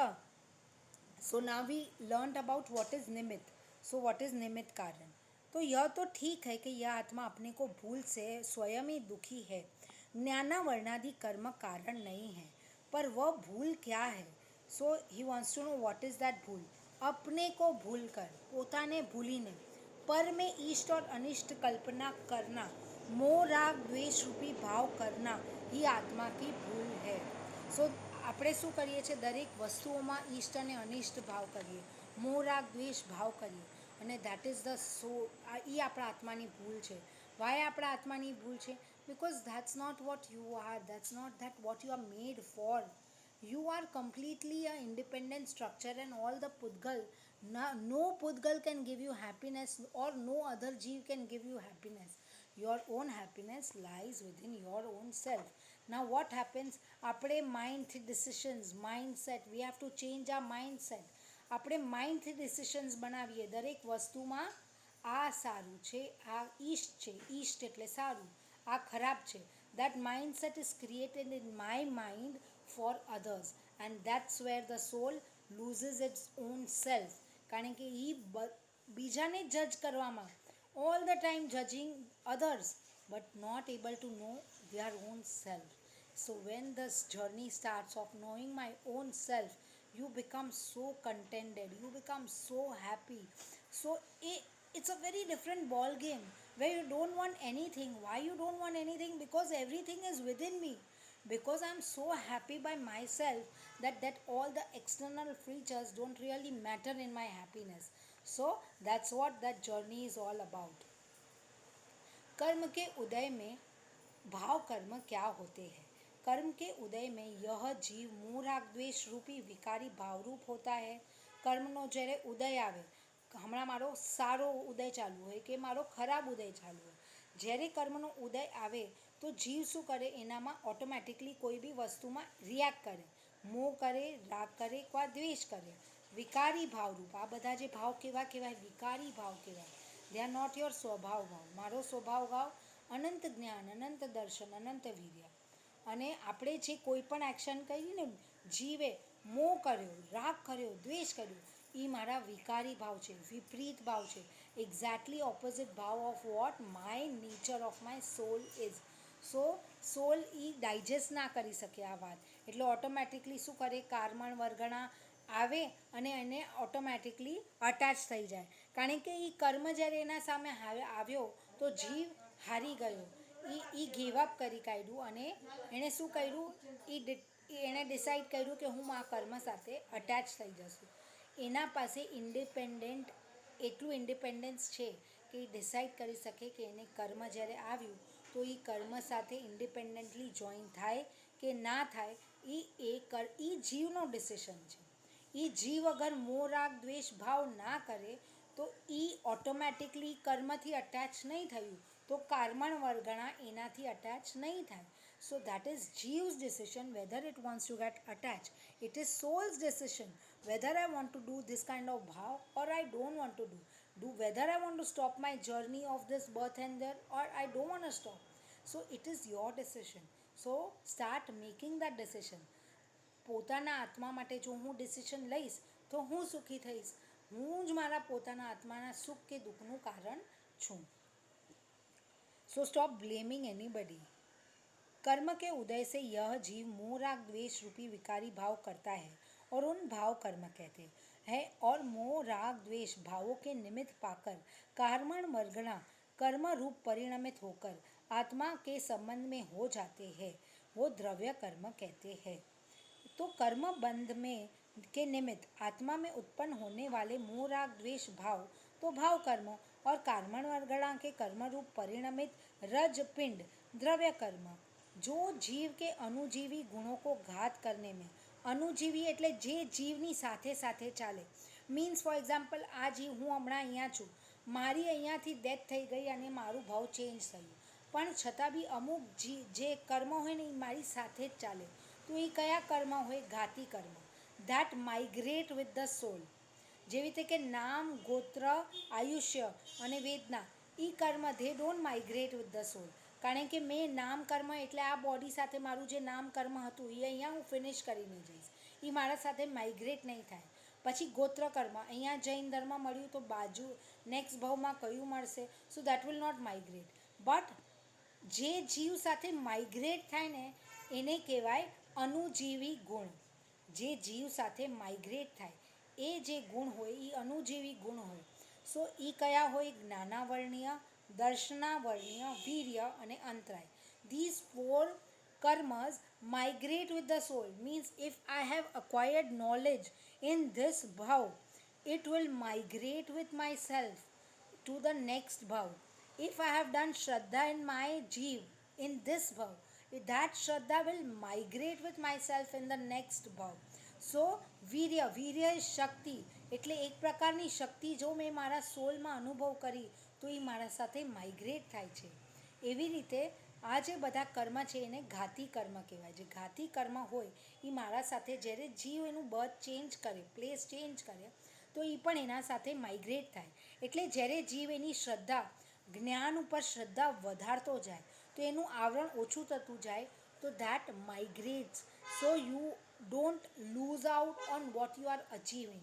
so now we learn about what is निमित्त. सो व्हाट इज निमित्त कारण. तो यह तो ठीक है कि यह आत्मा अपने को भूल से स्वयं ही दुखी है, ज्ञाना वर्णादि कर्म कारण नहीं है. पर वह भूल क्या है? So he wants to know what is that भूल. अपने को भूल कर, પોતાને ભૂલીને पर में इष्ट और अनिष्ट कल्पना करना, मोह राग द्वेष रूपी भाव करना ही आत्मा की भूल है. સો આપણે શું કરીએ છીએ, દરેક વસ્તુઓમાં ઈષ્ટ અને અનિષ્ટ ભાવ કરીએ, મોહ રાગ દ્વેષ ભાવ કરીએ, અને દેટ ઇઝ ધ સો એ આપણા આત્માની ભૂલ છે. વાય આપણા આત્માની ભૂલ છે? Because that's not what you are, that's not that what you are made for. You are completely a independent structure and all the Pudgal, no Pudgal can give you happiness or no other Jeev can give you happiness. Your own happiness lies within your own self. Now what happens? આપણે માઇન્ડથી decisions, mindset, we have to change આ mindset. આપણે માઇન્ડથી decisions બનાવીએ દરેક વસ્તુમાં. આ સારું છે, આ ઈષ્ટ છે, ઈષ્ટ એટલે સારું, આ ખરાબ છે. that mindset is created in my mind for others, and that's where the soul loses its own self. કારણ કે એ બીજાને જજ કરવામાં, all the time judging others but not able to know their own self. So when this journey starts of knowing my own self, you become so contented, you become so happy. So it's a very different ball game where you don't want anything. Why you don't want anything? Because everything is within me. Because I'm so happy by myself that all the external features don't really matter in my happiness. So that's what that journey is all about. कर्म के उदय में भाव कर्म क्या होते हैं? कर्म के उदय में यह जीव मोह राग द्वेष रूपी विकारी भावरूप होता है. કર્મનો જ્યારે ઉદય આવે, હમણાં મારો સારો ઉદય ચાલુ હોય કે મારો ખરાબ ઉદય ચાલુ હોય, જ્યારે કર્મનો ઉદય આવે તો જીવ શું કરે, એનામાં ઓટોમેટિકલી કોઈ બી વસ્તુમાં રિએક્ટ કરે, મોહ કરે, રાગ કરે, અથવા દ્વેષ કરે. વિકારી ભાવરૂપ, આ બધા જે ભાવ કેવા કહેવાય? વિકારી ભાવ કહેવાય. દે આર નોટ યોર સ્વભાવ ભાવ. મારો સ્વભાવ ભાવ અનંત જ્ઞાન, અનંત દર્શન, અનંત વીર્ય. અને આપણે જે કોઈ પણ એક્શન કરી ને, જીવે મોહ કર્યો, રાગ કર્યો, દ્વેષ કર્યો, એ મારા વિકારી ભાવ છે, વિપરીત ભાવ છે. એક્ઝેક્ટલી ઓપોઝિટ ભાવ of what my nature of my soul is. So soul એ ડાયજેસ્ટ ના કરી શકે આ વાત, એટલે ઓટોમેટિકલી શું કરે, કારમણ વર્ગણા આવે અને એને ઓટોમેટિકલી અટેચ થઈ જાય. કારણ કે એ કર્મ જ્યારે એના સામે આવ્યો તો જીવ હારી ગયો, એ ગીવ અપ કરી કાઢ્યું અને એણે શું કર્યું, એણે ડિસાઈડ કર્યું કે હું આ કર્મ સાથે અટેચ થઈ જશું. એના પાસે એટલું ઇન્ડિપેન્ડન્સ છે કે એ ડિસાઈડ કરી શકે કે એને કર્મ જ્યારે આવ્યું તો એ કર્મ સાથે ઇન્ડિપેન્ડન્ટલી જોઈન થાય કે ના થાય. એ જીવનો ડિસિશન છે. એ જીવ અગર મોહ રાગ દ્વેષ ભાવ ના કરે તો એ ઓટોમેટિકલી કર્મથી અટેચ નહીં થયું તો કર્મણ વર્ગણા એનાથી અટેચ નહીં થાય. સો દેટ ઇઝ જીવ્સ decision whether it wants to get attach. It is soul's decision whether I want to do this kind of bhav or I don't want to do whether I want to stop my journey of this birth and death or I don't want to stop. So it is your decision. So start making that decision. પોતાના આત્મા માટે જો હું decision લઈશ તો હું સુખી થઈશ. હું જ મારા પોતાના આત્માના સુખ કે દુઃખનું કારણ છું. સો સ્ટોપ બ્લેમિંગ એનીબડી. कर्म के उदय से यह जीव मोह राग द्वेष रूपी विकारी भाव करता है और उन भाव कर्म कहते हैं. और मोह राग द्वेष भावों के निमित्त पाकर कार्मण वर्गणा कर्म रूप परिणमित होकर आत्मा के संबंध में हो जाते हैं, वो द्रव्य कर्म कहते हैं. तो कर्म बंध में के निमित्त आत्मा में उत्पन्न होने वाले मोह राग द्वेष भाव तो भाव कर्म, और कार्मण वर्गणा के कर्म रूप परिणमित रज पिंड द्रव्य कर्म. जो जीव के अनुजीवी गुणों को घात करने में, अनुजीवी એટલે જે જીવની સાથે સાથે ચાલે. મીન્સ ફોર એક્ઝામ્પલ, આ જીવ હું હમણાં અહીંયા છું, મારી અહીંયાથી ડેથ થઈ ગઈ અને મારું ભાવ ચેન્જ થયું, પણ છતાં બી અમુક જે કર્મ હોય ને એ મારી સાથે જ ચાલે. તો એ કયા કર્મ હોય? ઘાતી કર્મ. ધેટ માઇગ્રેટ વિથ ધ સોલ. જેવી રીતે કે નામ, ગોત્ર, આયુષ્ય અને વેદના, એ કર્મ they don't migrate with the સોલ. કારણ કે મેં નામ કર્મ એટલે આ બોડી સાથે મારું જે નામ કર્મ હતું એ અહીંયા હું ફિનિશ કરીને જઈશ, એ મારા સાથે માઇગ્રેટ નહીં થાય. પછી ગોત્ર કર્મ, અહીંયા જૈન ધર્મ મળ્યું તો બાજુ નેક્સ્ટ ભાવમાં કયું મળશે, so that will not migrate. But જે જીવ સાથે માઇગ્રેટ થાય ને એને કહેવાય અનુજીવી ગુણ. જે જીવ સાથે માઇગ્રેટ થાય એ જે ગુણ હોય એ અનુજીવી ગુણ હોય. સો એ કયા હોય? જ્ઞાનાવર્ણ્ય, દર્શનાવર્ણ્ય, વીર્ય અને અંતરાય. ધીઝ ફોર કર્મસ migrate with the soul. Means if I have acquired knowledge in this bhav, it will migrate with myself to the next bhav. If I have done shraddha in my jeev in this bhav, that shraddha will migrate with myself in the next bhav. સો વીર્ય એ શક્તિ, એટલે એક પ્રકારની શક્તિ જો મેં મારા સોલમાં અનુભવ કરી તો એ મારા સાથે માઇગ્રેટ થાય છે. એવી રીતે આ જે બધા કર્મ છે એને ઘાતી કર્મ કહેવાય. જે ઘાતી કર્મ હોય એ મારા સાથે જ્યારે જીવ એનું બર્થ ચેન્જ કરે, પ્લેસ ચેન્જ કરે, તો એ પણ એના સાથે માઇગ્રેટ થાય. એટલે જ્યારે જીવ એની શ્રદ્ધા, જ્ઞાન ઉપર શ્રદ્ધા વધારતો જાય તો એનું આવરણ ઓછું થતું જાય, તો that માઇગ્રેટ્સ. So you don't lose out on what you are achieving.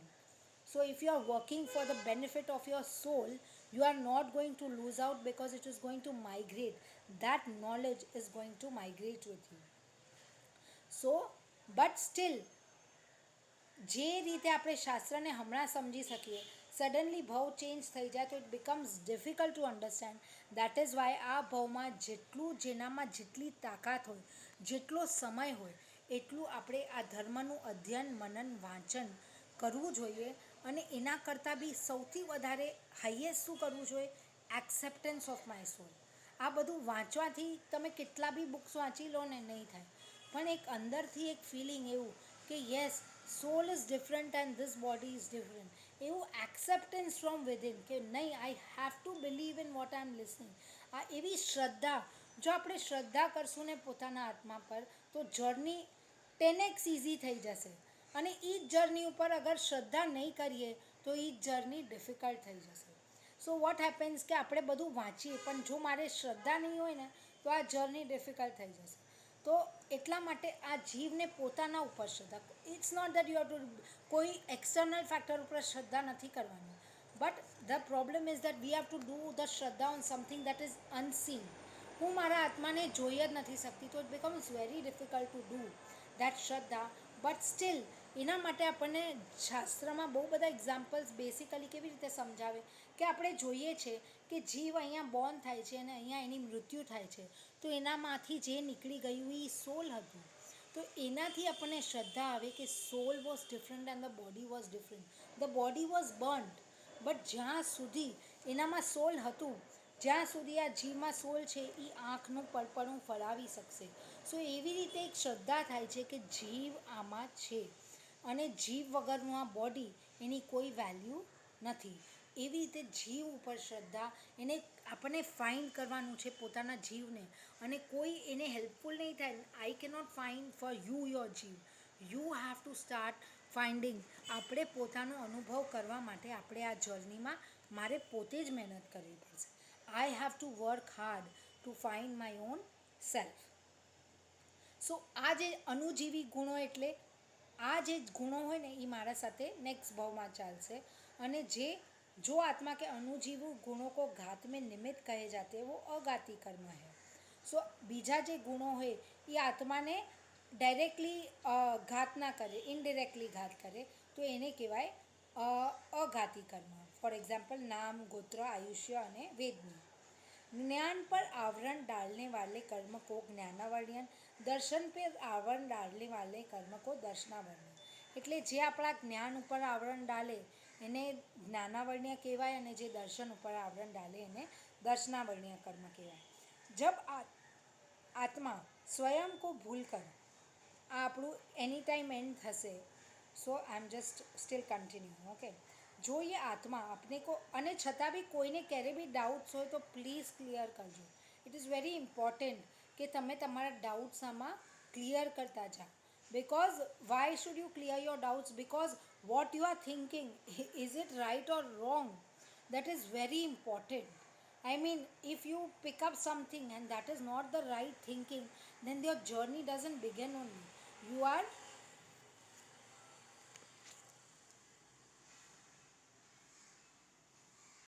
So if you are working for the benefit of your soul, you are not going to lose out because it is going to migrate. That knowledge is going to migrate with you. So but still જે રીતે આપણે શાસ્ત્રને હમણાં સમજી શકીએ, suddenly ભાવ change થઈ જાય તો it becomes difficult to understand. That is Y આ ભાવમાં જેટલું જેનામાં જેટલી તાકાત હોય, જેટલો સમય હોય, એટલું આપણે આ ધર્મનું અધ્યયન, મનન, વાંચન કરવું જોઈએ. અને એના કરતાં બી સૌથી વધારે હાઈએસ્ટ શું કરવું જોઈએ? એક્સેપ્ટન્સ ઓફ માય સોલ. આ બધું વાંચવાથી તમે કેટલા બી બુક્સ વાંચી લો ને નહીં થાય, પણ એક અંદરથી એક ફિલિંગ એવું કે yes, soul is different and this body is different, એવું એક્સેપ્ટન્સ ફ્રોમ વિધિન કે નહીં, I have to believe in what I am listening. આ એવી શ્રદ્ધા, જો આપણે શ્રદ્ધા કરશું ને પોતાના આત્મા પર, તો જર્ની 10x ઇઝી થઈ જશે. અને એ જ જર્ની ઉપર અગર શ્રદ્ધા નહીં કરીએ તો એ જ જર્ની ડિફિકલ્ટ થઈ જશે. સો વોટ હેપન્સ કે આપણે બધું વાંચીએ પણ જો મારે શ્રદ્ધા નહીં હોય ને તો આ જર્ની ડિફિકલ્ટ થઈ જશે. તો એટલા માટે આ જીવને પોતાના ઉપર શ્રદ્ધા, it's not that you have to, કોઈ એક્સટર્નલ ફેક્ટર ઉપર શ્રદ્ધા નથી કરવાની. But the problem is that we have to do the શ્રદ્ધા on something that is unseen. હું મારા આત્માને જોઈ જ નથી શકતી, તો it becomes very difficult to do that શ્રદ્ધા. બટ સ્ટીલ એના માટે આપણને શાસ્ત્રમાં બહુ બધા એક્ઝામ્પલ્સ બેસિકલી કેવી રીતે સમજાવે કે આપણે જોઈએ છે કે જીવ અહીંયા બોર્ન થાય છે અને અહીંયા એની મૃત્યુ થાય છે, તો એનામાંથી જે નીકળી ગયું એ સોલ હતું. તો એનાથી આપણને શ્રદ્ધા આવે કે soul was different and the body was different. The body was burnt, but જ્યાં સુધી એનામાં સોલ હતું, જ્યાં સુધી આ જીવમાં સોલ છે એ આંખનું પળપળું ફરાવી શકશે. સો એવી રીતે એક શ્રદ્ધા થાય છે કે જીવ આમાં છે અને જીવ વગરનું આ બોડી, એની કોઈ વેલ્યુ નથી. એવી રીતે જીવ ઉપર શ્રદ્ધા, એને આપણને ફાઇન્ડ કરવાનું છે પોતાના જીવને, અને કોઈ એને હેલ્પફુલ નહીં થાય. I cannot find for you your જીવ, you have to start finding. આપણે પોતાનો અનુભવ કરવા માટે આપણે આ જર્નીમાં મારે પોતે જ મહેનત કરવી પડશે. I have to work hard to find my own self. So આ જે અનુજીવી ગુણો, એટલે આ જે ગુણો હોય ને એ મારા સાથે નેક્સ્ટ ભાવમાં ચાલશે. અને જે જો આત્મા કે અનુજીવું ગુણો કો ઘાત મેં નિમિત્ત કહે જાતે वो अघाती कर्म है. સો બીજા જે ગુણો હોય એ આત્માને ડાયરેક્ટલી ઘાત ના કરે, ઇનડિરેક્ટલી ઘાત કરે, તો એને કહેવાય અઘાતી કર્મ. ફોર એક્ઝામ્પલ નામ, ગોત્ર, આયુષ્ય અને વેદની. ज्ञान पर आवरण डालने वाले कर्म को ज्ञानावर्णन, દર્શન પર આવરણ ડાલने वाले કર્મ को દર્શનાવર્ણ્ય. એટલે જે આપણા જ્ઞાન ઉપર આવરણ ડાલે એને જ્ઞાનાવર્ણ્ય કહેવાય, અને જે દર્શન ઉપર આવરણ ડાલે એને દર્શનાવર્ણ્ય કર્મ કહેવાય. જબ આત્મા સ્વયં કો ભૂલ કર, આ આપણું એની ટાઈમ એન્ડ થશે. So I am just still continue. Okay, જો એ આત્મા આપને કો, અને છતાં બી કોઈને ક્યારે બી ડાઉટ્સ હોય તો પ્લીઝ ક્લિયર કરજો. ઇટ ઇઝ વેરી ઇમ્પોર્ટન્ટ કે તમે તમારા ડાઉટ્સ આમાં ક્લિયર કરતા જાઓ. Because why should you clear your doubts? Because what you are thinking, is it right or wrong? That is very important. I mean, if you pick up something and that is not the right thinking, then your journey doesn't begin only. You are